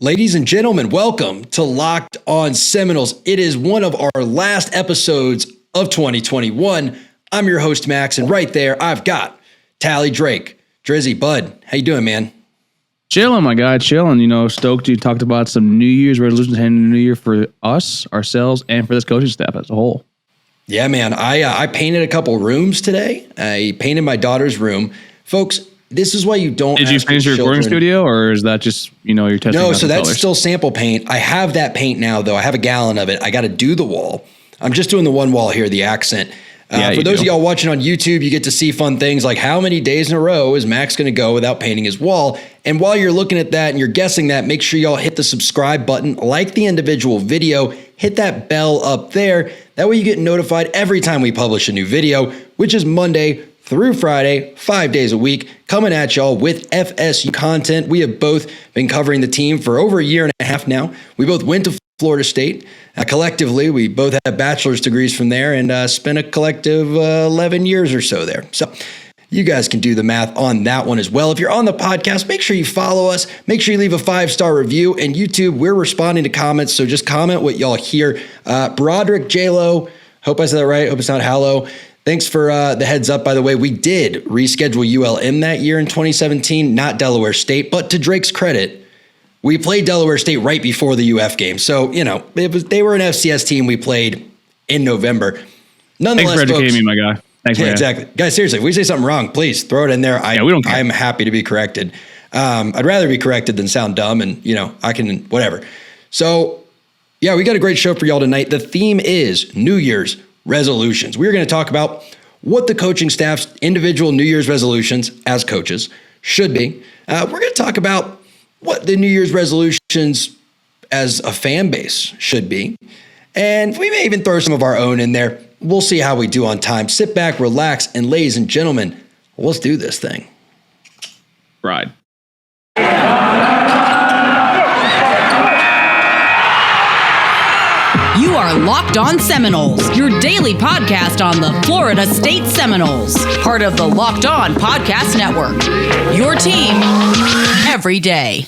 Ladies and gentlemen, welcome to Locked On Seminoles. It is one of our last episodes of 2021. I'm your host, Max, and right there, I've got Tally Drake. Drizzy, bud, how you doing, man? Chilling, my guy, chilling. You know, stoked you talked about some New Year's resolutions heading into the new year for us, ourselves, and for this coaching staff as a whole. Yeah, man, I painted a couple rooms today. I painted my daughter's room. Folks, this is why you don't. Did you finish your recording studio, or is that just, you're testing? No, so that's colors? still sample paint. I have that paint now, though. I have a gallon of it. I got to do the wall. I'm just doing the one wall here, the accent. For those of y'all watching on YouTube, you get to see fun things like how many days in a row is Max going to go without painting his wall. And while you're looking at that and you're guessing that, make sure y'all hit the subscribe button, like the individual video, hit that bell up there. That way you get notified every time we publish a new video, which is Monday through Friday, 5 days a week, coming at y'all with FSU content. We have both been covering the team for over a year and a half now. We both went to Florida State. Collectively, we both have bachelor's degrees from there and spent a collective 11 years or so there. So you guys can do the math on that one as well. If you're on the podcast, make sure you follow us. Make sure you leave a 5-star review. And YouTube, we're responding to comments, so just comment what y'all hear. Broderick J-Lo, hope I said that right. Hope it's not Hallow. Thanks for the heads up, by the way. We did reschedule ULM that year in 2017, not Delaware State. But to Drake's credit, we played Delaware State right before the UF game. So, they were an FCS team we played in November. Nonetheless, thanks for educating me, my guy. Thanks, yeah, exactly. Guys, seriously, if we say something wrong, please throw it in there. We don't care. I'm happy to be corrected. I'd rather be corrected than sound dumb, and, I can, whatever. So, yeah, we got a great show for y'all tonight. The theme is New Year's resolutions. We're going to talk about what the coaching staff's individual New Year's resolutions as coaches should be. We're going to talk about what the New Year's resolutions as a fan base should be. And we may even throw some of our own in there. We'll see how we do on time. Sit back, relax, and ladies and gentlemen, let's do this thing. Ride. You are Locked On Seminoles, your daily podcast on the Florida State Seminoles, part of the Locked On Podcast Network. Your team every day.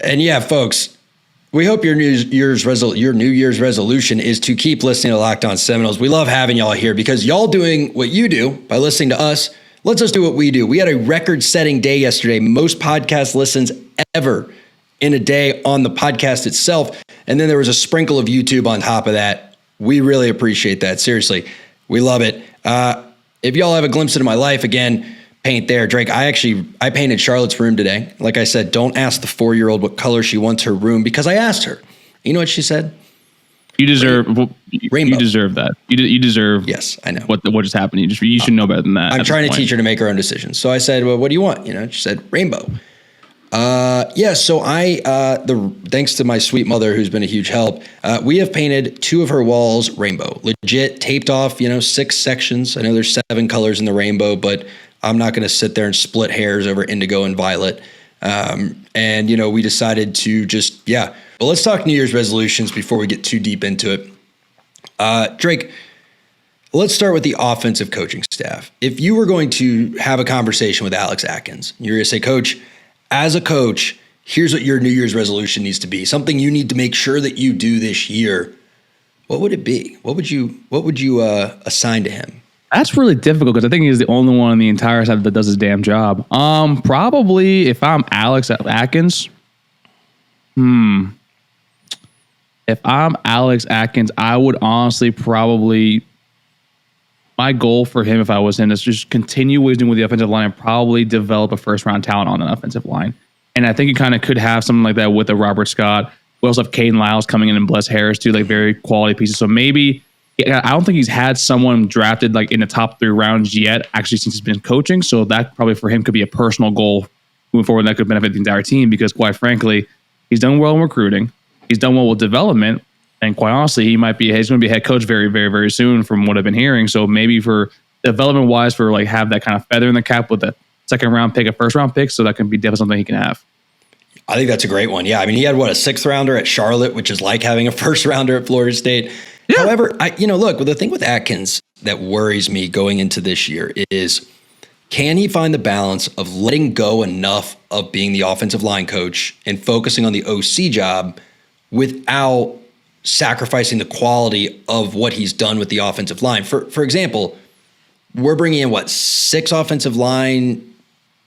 And yeah, folks, we hope your New Year's resolution is to keep listening to Locked On Seminoles. We love having y'all here because y'all doing what you do by listening to us lets us do what we do. We had a record-setting day yesterday, most podcast listens ever in a day on the podcast itself. And then there was a sprinkle of YouTube on top of that. We really appreciate that. Seriously, we love it. If y'all have a glimpse into my life, again, paint there. Drake, I painted Charlotte's room today. Like I said, don't ask the 4-year-old what color she wants her room because I asked her. You know what she said? You deserve rainbow. You deserve that. You deserve. Yes, I know what just happened. You should know better than that. I'm trying to teach her to make her own decisions. So I said, "Well, what do you want?" She said, "Rainbow." So thanks to my sweet mother, who's been a huge help, we have painted 2 of her walls rainbow, legit taped off. 6 sections. I know there's 7 colors in the rainbow, but I'm not going to sit there and split hairs over indigo and violet. We decided to just But let's talk New Year's resolutions before we get too deep into it. Drake, let's start with the offensive coaching staff. If you were going to have a conversation with Alex Atkins, you're going to say, Coach, as a coach, here's what your New Year's resolution needs to be. Something you need to make sure that you do this year. What would it be? What would you assign to him? That's really difficult because I think he's the only one on the entire side that does his damn job. Probably if I'm Alex Atkins, If I'm Alex Atkins, I would honestly probably, my goal for him if I was him is just continue what he's doing with the offensive line and probably develop a first-round talent on an offensive line. And I think you kind of could have something like that with a Robert Scott. We also have Caden Lyles coming in and Bless Harris too, like very quality pieces. So maybe, I don't think he's had someone drafted like in the top 3 rounds yet, actually since he's been coaching. So that probably for him could be a personal goal moving forward that could benefit the entire team because quite frankly, he's done well in recruiting. He's done well with development, and quite honestly, he's going to be a head coach very, very, very soon from what I've been hearing. So maybe for development-wise, for like have that kind of feather in the cap with a second-round pick, a first-round pick, so that can be definitely something he can have. I think that's a great one. Yeah, I mean, he had a 6th-rounder at Charlotte, which is like having a 1st-rounder at Florida State. Yeah. However, look, the thing with Atkins that worries me going into this year is Can he find the balance of letting go enough of being the offensive line coach and focusing on the OC job without sacrificing the quality of what he's done with the offensive line? For example, we're bringing in, 6 offensive line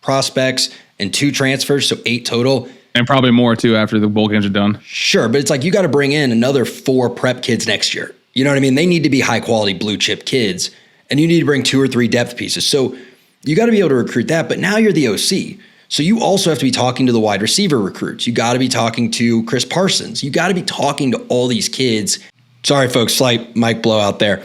prospects and 2 transfers, so 8 total. And probably more, too, after the bowl games are done. Sure, but it's like you got to bring in another 4 prep kids next year. You know what I mean? They need to be high-quality blue-chip kids, and you need to bring 2 or 3 depth pieces. So you got to be able to recruit that, but now you're the OC. So you also have to be talking to the wide receiver recruits. You got to be talking to Chris Parsons. You got to be talking to all these kids. Sorry, folks, slight mic blowout there.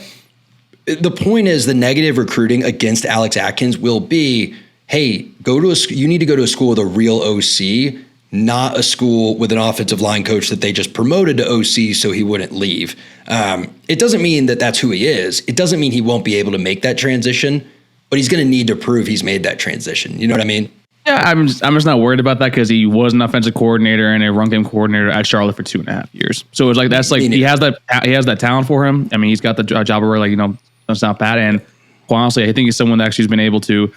The point is the negative recruiting against Alex Atkins will be, hey, you need to go to a school with a real OC, not a school with an offensive line coach that they just promoted to OC so he wouldn't leave. It doesn't mean that that's who he is. It doesn't mean he won't be able to make that transition, but he's going to need to prove he's made that transition. You know what I mean? Yeah, I'm just not worried about that because he was an offensive coordinator and a run game coordinator at Charlotte for 2.5 years. So it's like he has that talent for him. I mean, he's got the job where that's not bad. And quite honestly, I think he's someone that actually has been able to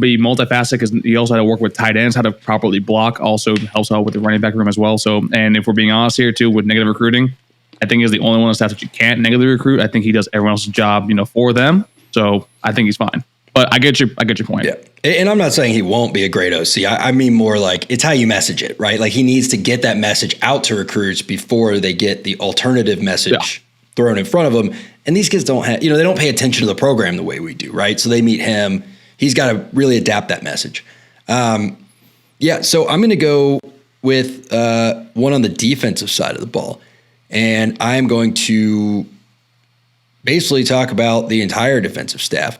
be multifaceted because he also had to work with tight ends, how to properly block, also helps out with the running back room as well. So, and if we're being honest here too, with negative recruiting, I think he's the only one on the staff that you can't negatively recruit. I think he does everyone else's job, for them. So I think he's fine. But I get your point. Yeah. And I'm not saying he won't be a great OC. I mean more like it's how you message it, right? Like he needs to get that message out to recruits before they get the alternative message thrown in front of them. And these kids don't have, they don't pay attention to the program the way we do, right? So they meet him. He's got to really adapt that message. So I'm going to go with one on the defensive side of the ball. And I'm going to basically talk about the entire defensive staff.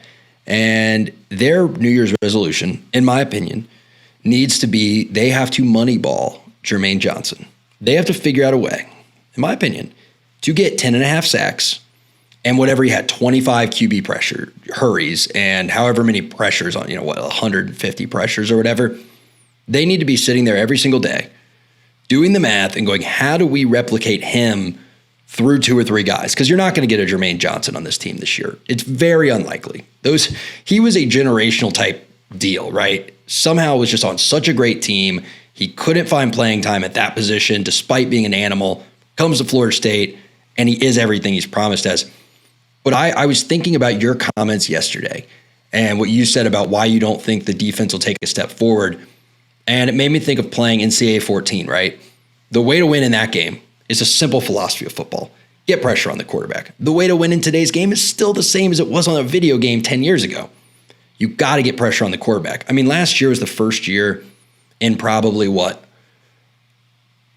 And their New Year's resolution, in my opinion, needs to be they have to moneyball Jermaine Johnson. They have to figure out a way, in my opinion, to get 10.5 sacks and whatever he had, 25 QB pressure hurries and however many pressures on, 150 pressures or whatever. They need to be sitting there every single day doing the math and going, how do we replicate him through 2 or 3 guys? Because you're not going to get a Jermaine Johnson on this team this year. It's very unlikely. He was a generational type deal, right? Somehow was just on such a great team. He couldn't find playing time at that position despite being an animal. Comes to Florida State, and he is everything he's promised as. But I was thinking about your comments yesterday and what you said about why you don't think the defense will take a step forward. And it made me think of playing NCAA 14, right? The way to win in that game is a simple philosophy of football. Get pressure on the quarterback. The way to win in today's game is still the same as it was on a video game 10 years ago. You got to get pressure on the quarterback. I mean, last year was the first year in probably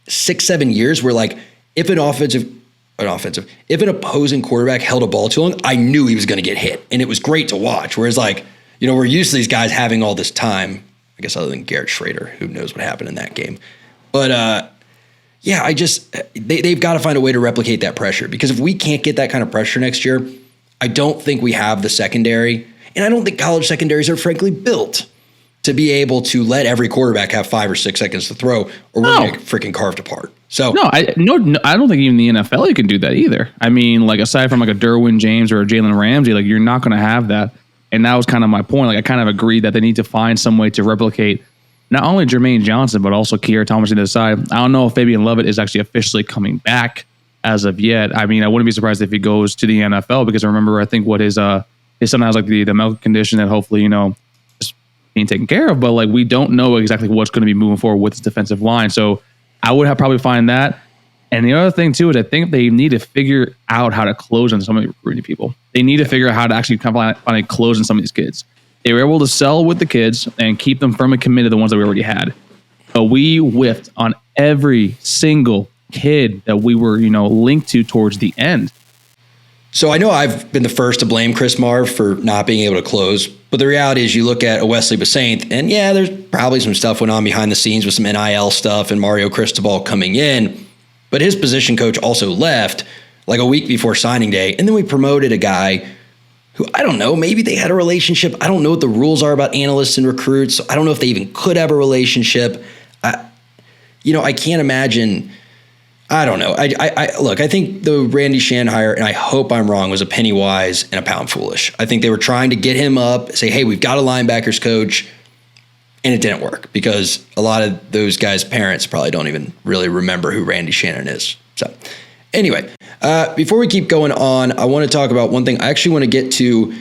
6-7 years where if an opposing quarterback held a ball too long, I knew he was going to get hit. And it was great to watch. Whereas we're used to these guys having all this time, I guess other than Garrett Schrader, who knows what happened in that game. But they've got to find a way to replicate that pressure, because if we can't get that kind of pressure next year, I don't think we have the secondary. And I don't think college secondaries are frankly built to be able to let every quarterback have 5 or 6 seconds to throw, or we're going to get freaking carved apart. So I don't think even the NFL you can do that either. I mean, aside from a Derwin James or a Jalen Ramsey, you're not going to have that. And that was kind of my point. I kind of agreed that they need to find some way to replicate not only Jermaine Johnson, but also Keir Thomas on the side. I don't know if Fabian Lovett is actually officially coming back as of yet. I mean, I wouldn't be surprised if he goes to the NFL, because I remember, I think what his son has the medical condition that hopefully, just being taken care of. But we don't know exactly what's going to be moving forward with his defensive line. So I would have probably find that. And the other thing too is I think they need to figure out how to close on some of the recruiting people. They need to figure out how to actually find a close on some of these kids. They were able to sell with the kids and keep them firmly committed to the ones that we already had. But we whiffed on every single kid that we were, linked to towards the end. So I know I've been the first to blame Chris Marv for not being able to close, but the reality is you look at a Wesley Basaint, and there's probably some stuff went on behind the scenes with some NIL stuff and Mario Cristobal coming in, but his position coach also left a week before signing day, and then we promoted a guy who, I don't know, maybe they had a relationship. I don't know what the rules are about analysts and recruits. So I don't know if they even could have a relationship. I can't imagine. I don't know. Look, I think the Randy Shannon hire, and I hope I'm wrong, was a penny wise and a pound foolish. I think they were trying to get him up, say, hey, we've got a linebackers coach, and it didn't work because a lot of those guys' parents probably don't even really remember who Randy Shannon is. So anyway, before we keep going on, I want to talk about one thing. I actually want to get to,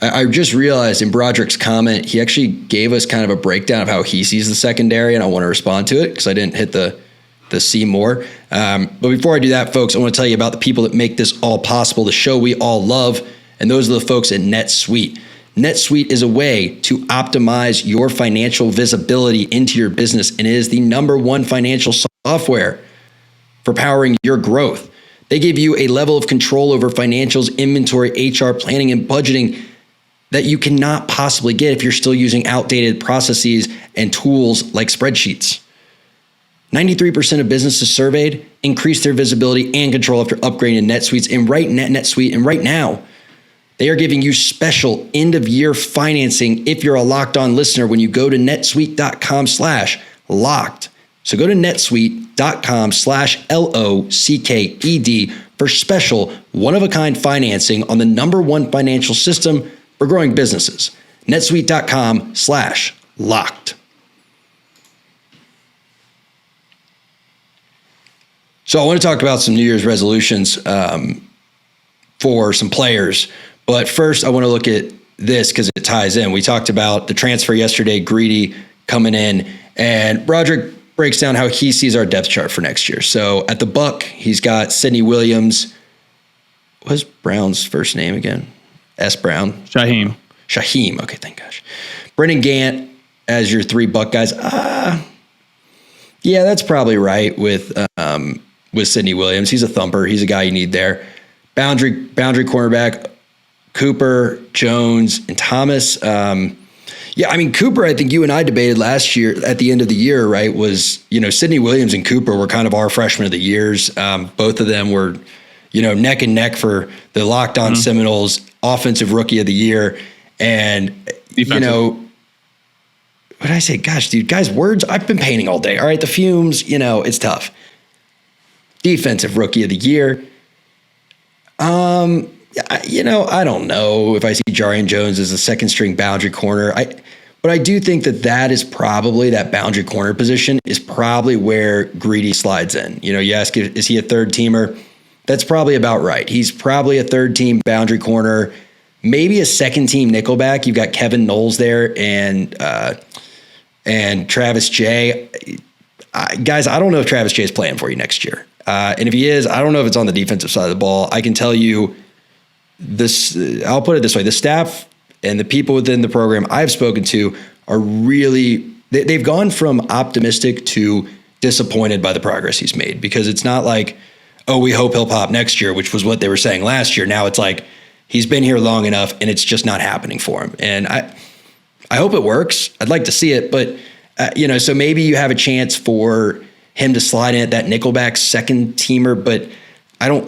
I just realized in Broderick's comment, he actually gave us kind of a breakdown of how he sees the secondary, and I want to respond to it because I didn't hit the see more. But before I do that, folks, I want to tell you about the people that make this all possible, the show we all love, and those are the folks at NetSuite. NetSuite is a way to optimize your financial visibility into your business, and it is the #1 financial software for powering your growth. They give you a level of control over financials, inventory, HR, planning, and budgeting that you cannot possibly get if you're still using outdated processes and tools like spreadsheets. 93% of businesses surveyed increased their visibility and control after upgrading to NetSuite. And NetSuite, and right now, they are giving you special end-of-year financing if you're a Locked On listener when you go to netsuite.com/locked. So go to netsuite.com/LOCKED for special one-of-a-kind financing on the #1 financial system for growing businesses. netsuite.com/locked. So I want to talk about some New Year's resolutions for some players. But first, I want to look at this because it ties in. We talked about the transfer yesterday, Greedy coming in, and Broderick breaks down how he sees our depth chart for next year. So at the Buck, he's got Sidney Williams. What's Brown's first name again? S. Brown? Shaheem. Okay, thank gosh. Brendan Gant as your 3 Buck guys. Yeah, that's probably right with Sidney Williams. He's a thumper. He's a guy you need there. Boundary cornerback, Cooper, Jones, and Thomas. Cooper, I think you and I debated last year at the end of the year, right, was, Sidney Williams and Cooper were kind of our freshman of the years. Both of them were, neck and neck for the Locked On Seminoles offensive rookie of the year. And, what did I say? Gosh, dude, guys, words, I've been painting all day. All right, the fumes, it's tough. Defensive rookie of the year. I don't know if I see Jarian Jones as a second string boundary corner. But I do think that is probably, that boundary corner position is probably where Greedy slides in. You ask, is he a third teamer? That's probably about right. He's probably a third team boundary corner, maybe a second team nickelback. You've got Kevin Knowles there and Travis Jay. Guys, I don't know if Travis Jay is playing for you next year. And if he is, I don't know if it's on the defensive side of the ball. I can tell you this, I'll put it this way. The staff and the people within the program I've spoken to are really, they've gone from optimistic to disappointed by the progress he's made, because it's not like, oh, we hope he'll pop next year, which was what they were saying last year. Now it's like, he's been here long enough and it's just not happening for him. And I hope it works. I'd like to see it, but so maybe you have a chance for him to slide in at that nickelback second teamer, but I don't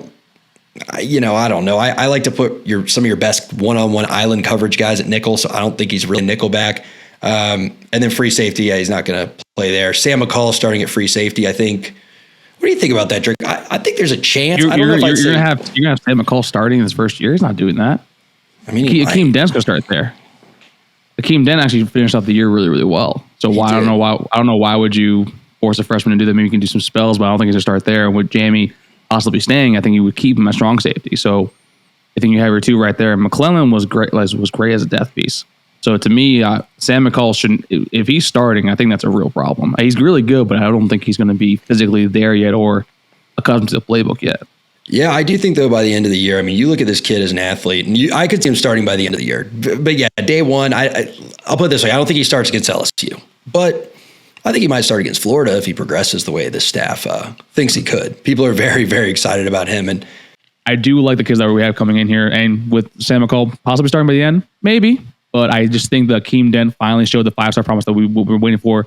know. I like to put some of your best one-on-one island coverage guys at nickel, so I don't think he's really nickelback. And then free safety, he's not going to play there. Sam McCall starting at free safety, I think. What do you think about that, Drake? I think there's a chance. You're going to have Sam McCall starting in his first year. He's not doing that. I mean, Akeem Dent's going to start there. Akeem Dent actually finished off the year really, really well. So I don't know why would you force a freshman to do that? Maybe you can do some spells, but I don't think he's going to start there. And with Jamie possibly staying, I think you would keep him at strong safety. So I think you have your 2 right there. McClellan was great as a depth piece. So to me, Sam McCall shouldn't. If he's starting, I think that's a real problem. He's really good, but I don't think he's going to be physically there yet or accustomed to the playbook yet. Yeah, I do think, though, by the end of the year, I mean, you look at this kid as an athlete, and I could see him starting by the end of the year. But yeah, day one, I'll put it this way. I don't think he starts against LSU. But I think he might start against Florida if he progresses the way this staff thinks he could. People are very, very excited about him. And I do like the kids that we have coming in here. And with Sam McCall possibly starting by the end, maybe. But I just think that Akeem Dent finally showed the 5-star promise that we were waiting for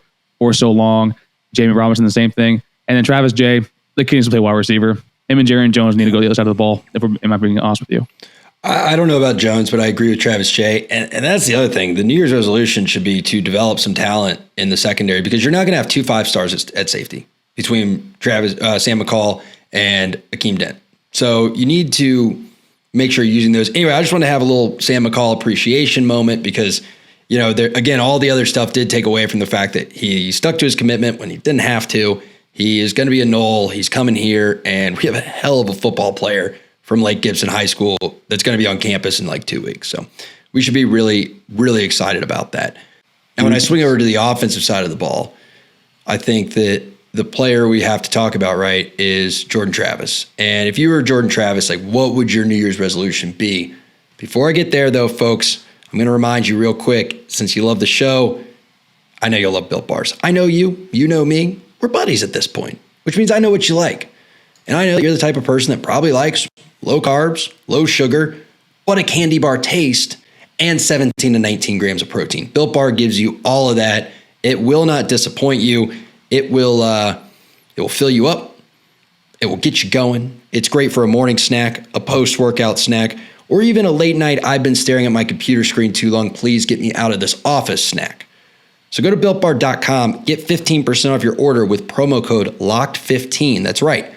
so long. Jamie Robinson, the same thing. And then Travis Jay, the kid needs to play wide receiver. Him and Jarian Jones need to go the other side of the ball, am I being honest with you? I don't know about Jones, but I agree with Travis Jay. And that's the other thing. The New Year's resolution should be to develop some talent in the secondary, because you're not going to have 2 5-stars at safety between Sam McCall and Akeem Dent. So you need to make sure you're using those. Anyway, I just want to have a little Sam McCall appreciation moment because, again, all the other stuff did take away from the fact that he stuck to his commitment when he didn't have to. He is going to be a Nole. He's coming here, and we have a hell of a football player from Lake Gibson High School that's going to be on campus in like 2 weeks. So we should be really, really excited about that. And when I swing over to the offensive side of the ball, I think that the player we have to talk about, right, is Jordan Travis. And if you were Jordan Travis, like, what would your New Year's resolution be? Before I get there, though, folks, I'm going to remind you real quick, since you love the show, I know you'll love Built Bars. I know you. You know me. We're buddies at this point, which means I know what you like. And I know that you're the type of person that probably likes low carbs, low sugar, but a candy bar taste, and 17 to 19 grams of protein. Built Bar gives you all of that. It will not disappoint you. It will fill you up. It will get you going. It's great for a morning snack, a post-workout snack, or even a late night, I've been staring at my computer screen too long, please get me out of this office snack. So go to BuiltBar.com, get 15% off your order with promo code LOCKED15. That's right,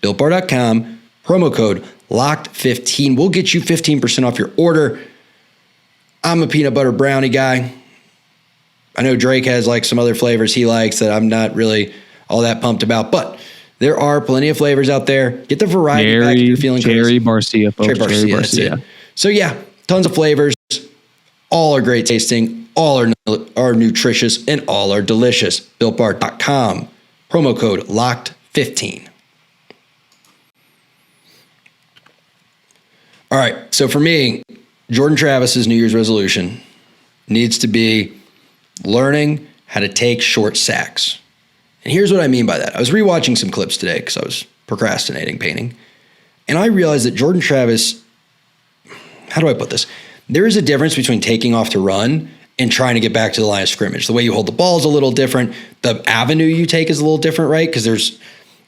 BuiltBar.com, promo code LOCKED15. We'll get you 15% off your order. I'm a peanut butter brownie guy. I know Drake has like some other flavors he likes that I'm not really all that pumped about, but there are plenty of flavors out there. Get the variety back if you're feeling Cherry Barcia, folks. Cherry Barcia. So yeah, tons of flavors. All are great tasting. All are nutritious and all are delicious. BuiltBar.com. Promo code LOCKED15. All right. So for me, Jordan Travis's New Year's resolution needs to be learning how to take short sacks. And here's what I mean by that. I was rewatching some clips today because I was procrastinating painting. And I realized that Jordan Travis, how do I put this? There is a difference between taking off to run and trying to get back to the line of scrimmage. The way you hold the ball is a little different. The avenue you take is a little different, right? Because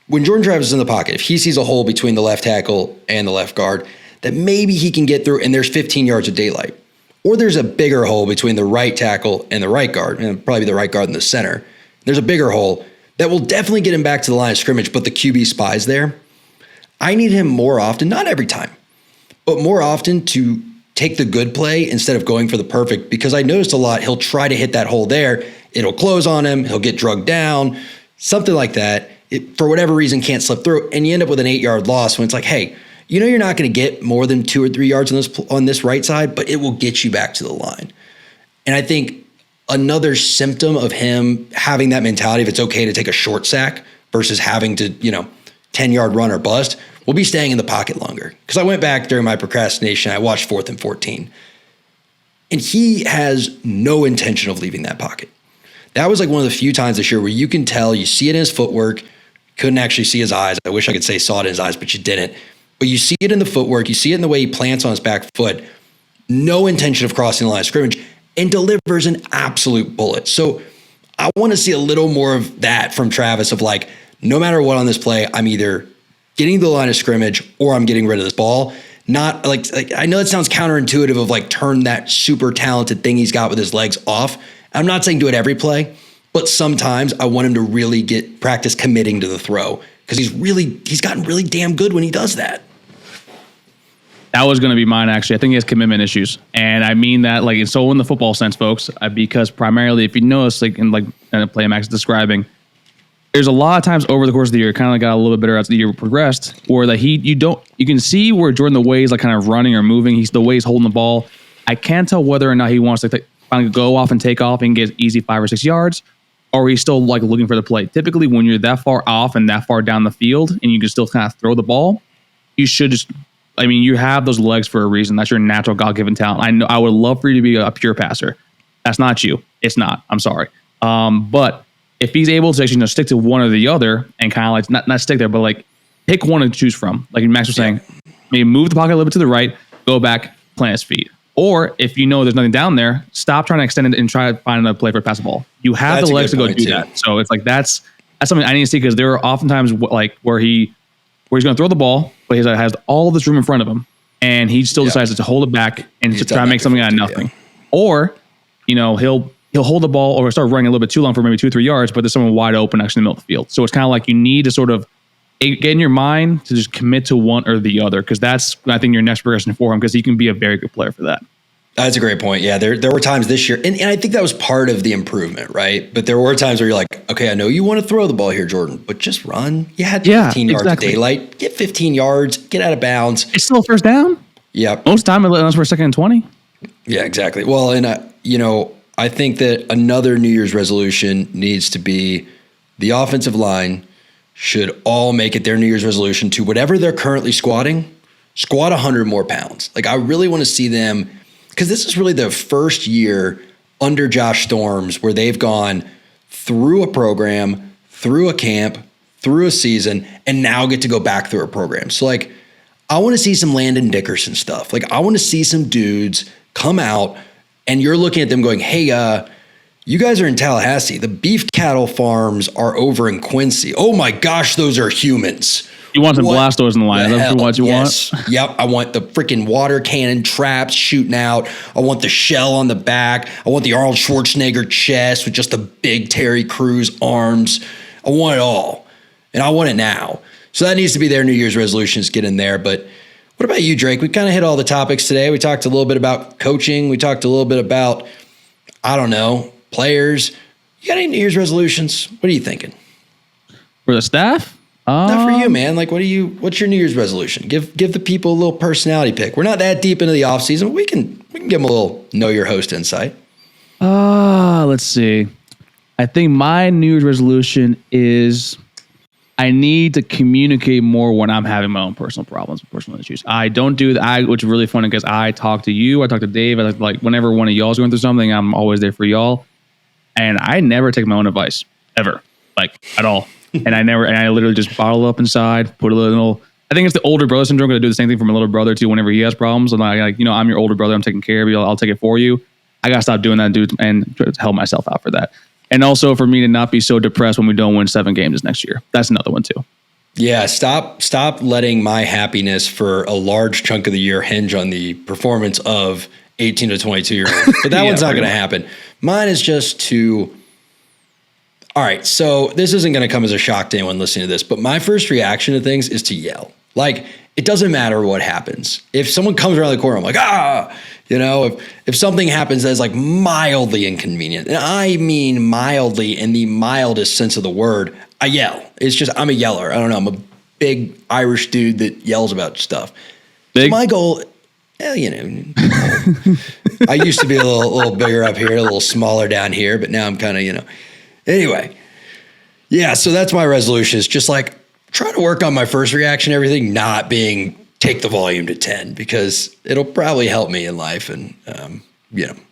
when Jordan Travis is in the pocket, if he sees a hole between the left tackle and the left guard, that maybe he can get through and there's 15 yards of daylight. Or there's a bigger hole between the right tackle and the right guard, and probably the right guard in the center. There's a bigger hole that will definitely get him back to the line of scrimmage, but the QB spies there. I need him more often, not every time, but more often to take the good play instead of going for the perfect, because I noticed a lot, he'll try to hit that hole there. It'll close on him. He'll get drugged down, something like that. It, for whatever reason, can't slip through, and you end up with an 8-yard loss when it's like, hey, you know you're not going to get more than 2 or 3 yards on this right side, but it will get you back to the line. And I think another symptom of him having that mentality, if it's okay to take a short sack versus having to, 10-yard run or bust, will be staying in the pocket longer. Because I went back during my procrastination, I watched 4th and 14. And he has no intention of leaving that pocket. That was like one of the few times this year where you can tell, you see it in his footwork, couldn't actually see his eyes. I wish I could say saw it in his eyes, but you didn't. But you see it in the footwork, you see it in the way he plants on his back foot, no intention of crossing the line of scrimmage, and delivers an absolute bullet. So I want to see a little more of that from Travis of like, no matter what on this play, I'm either getting to the line of scrimmage or I'm getting rid of this ball. Not like I know it sounds counterintuitive of like turn that super talented thing he's got with his legs off. I'm not saying do it every play, but sometimes I want him to really practice committing to the throw because he's gotten really damn good when he does that. That was going to be mine, actually. I think he has commitment issues. And I mean that, like, so in the football sense, folks, because primarily, if you notice, like, in the play Max is describing, there's a lot of times over the course of the year, kind of got a little bit better as the year progressed, where that you can see where Jordan, the way he's like kind of running or moving, the way he's holding the ball. I can't tell whether or not he wants to finally go off and take off and get easy 5 or 6 yards, or he's still like looking for the play. Typically, when you're that far off and that far down the field and you can still kind of throw the ball, you should just, you have those legs for a reason. That's your natural God-given talent. I know I would love for you to be a pure passer. That's not you. It's not. I'm sorry. But if he's able to actually stick to one or the other and kind of like not stick there, but like pick one to choose from, like Max was saying, maybe move the pocket a little bit to the right, go back, plant his feet. Or if you know there's nothing down there, stop trying to extend it and try to find another play for a pass the ball. You have the legs to go do that. So it's like that's something I need to see, because there are oftentimes like where he's going to throw the ball, but he has all this room in front of him, and he still decides to hold it back and to try to make something out of nothing. Yeah. Or, he'll hold the ball or start running a little bit too long for maybe 2 or 3 yards, but there's someone wide open actually in the middle of the field. So it's kind of like you need to sort of get in your mind to just commit to one or the other, because that's, I think, your next progression for him, because he can be a very good player for that. That's a great point. Yeah, there were times this year, and I think that was part of the improvement, right? But there were times where you're like, okay, I know you want to throw the ball here, Jordan, but just run. You had 15 yards of daylight. Get 15 yards, get out of bounds. It's still a first down. Yeah. Most time, unless we're 2nd and 20. Yeah, exactly. Well, and, I think that another New Year's resolution needs to be the offensive line should all make it their New Year's resolution to whatever they're currently squatting, squat 100 more pounds. Like, I really want to see them, because this is really the first year under Josh Storms where they've gone through a program, through a camp, through a season, and now get to go back through a program. So, like, I want to see some Landon Dickerson stuff. Like, I want to see some dudes come out, and you're looking at them going, hey, you guys are in Tallahassee. The beef cattle farms are over in Quincy. Oh my gosh, those are humans. You want some Blastos in the line. That's what you want? Yep. I want the freaking water cannon traps shooting out. I want the shell on the back. I want the Arnold Schwarzenegger chest with just the big Terry Crews arms. I want it all. And I want it now. So that needs to be their New Year's resolutions, get in there. But what about you, Drake? We kind of hit all the topics today. We talked a little bit about coaching. We talked a little bit about, I don't know, players. You got any New Year's resolutions? What are you thinking? For the staff? Not for you, man. Like, what's your New Year's resolution? Give the people a little personality pick. We're not that deep into the off season. We can give them a little know your host insight. Let's see. I think my New Year's resolution is I need to communicate more when I'm having my own personal problems, personal issues. I don't do that, which is really funny because I talk to you, I talk to Dave, like whenever one of y'all's going through something, I'm always there for y'all. And I never take my own advice, ever, like at all. And I literally just bottle up inside, put a little, I think it's the older brother syndrome. I do the same thing for my little brother too, whenever he has problems. And I'm your older brother, I'm taking care of you, I'll take it for you. I got to stop doing that, dude, and help myself out for that. And also for me to not be so depressed when we don't win 7 games this next year. That's another one too. Yeah, stop letting my happiness for a large chunk of the year hinge on the performance of 18 to 22 year olds. But that one's not going to happen. Mine is just to, all right, so this isn't going to come as a shock to anyone listening to this, but my first reaction to things is to yell. Like, it doesn't matter what happens. If someone comes around the corner, I'm like, if something happens that's like mildly inconvenient, and I mean mildly in the mildest sense of the word, I yell. It's just, I'm a yeller. I don't know. I'm a big Irish dude that yells about stuff. Big? So my goal, I used to be a little bigger up here, a little smaller down here, but now I'm kind of, anyway. Yeah. So that's my resolution, is just like, try to work on my first reaction, everything not being take the volume to 10, because it'll probably help me in life. And, I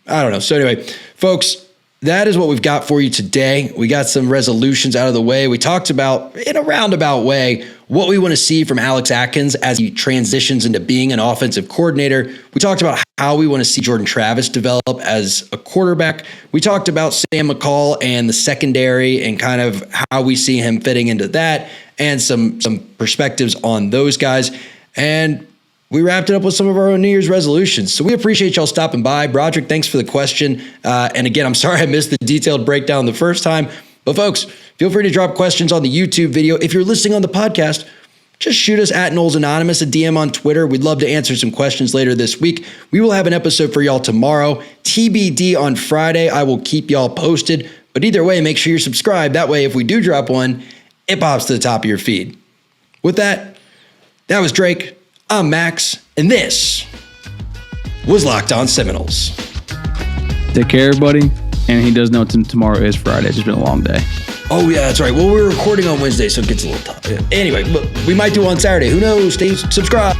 don't know. So anyway, folks, that is what we've got for you today. We got some resolutions out of the way. We talked about, in a roundabout way, what we want to see from Alex Atkins as he transitions into being an offensive coordinator. We talked about how we want to see Jordan Travis develop as a quarterback. We talked about Sam McCall and the secondary and kind of how we see him fitting into that, and some perspectives on those guys. And we wrapped it up with some of our own New Year's resolutions. So we appreciate y'all stopping by. Broderick, thanks for the question. And again, I'm sorry I missed the detailed breakdown the first time. But folks, feel free to drop questions on the YouTube video. If you're listening on the podcast, just shoot us at Knowles Anonymous, a DM on Twitter. We'd love to answer some questions later this week. We will have an episode for y'all tomorrow. TBD on Friday. I will keep y'all posted. But either way, make sure you're subscribed. That way, if we do drop one, it pops to the top of your feed. With that was Drake. I'm Max, and this was Locked On Seminoles. Take care, everybody. And he does know tomorrow is Friday. It's just been a long day. Oh, yeah, that's right. Well, we're recording on Wednesday, so it gets a little tough. Anyway, but we might do on Saturday. Who knows? Stay subscribed.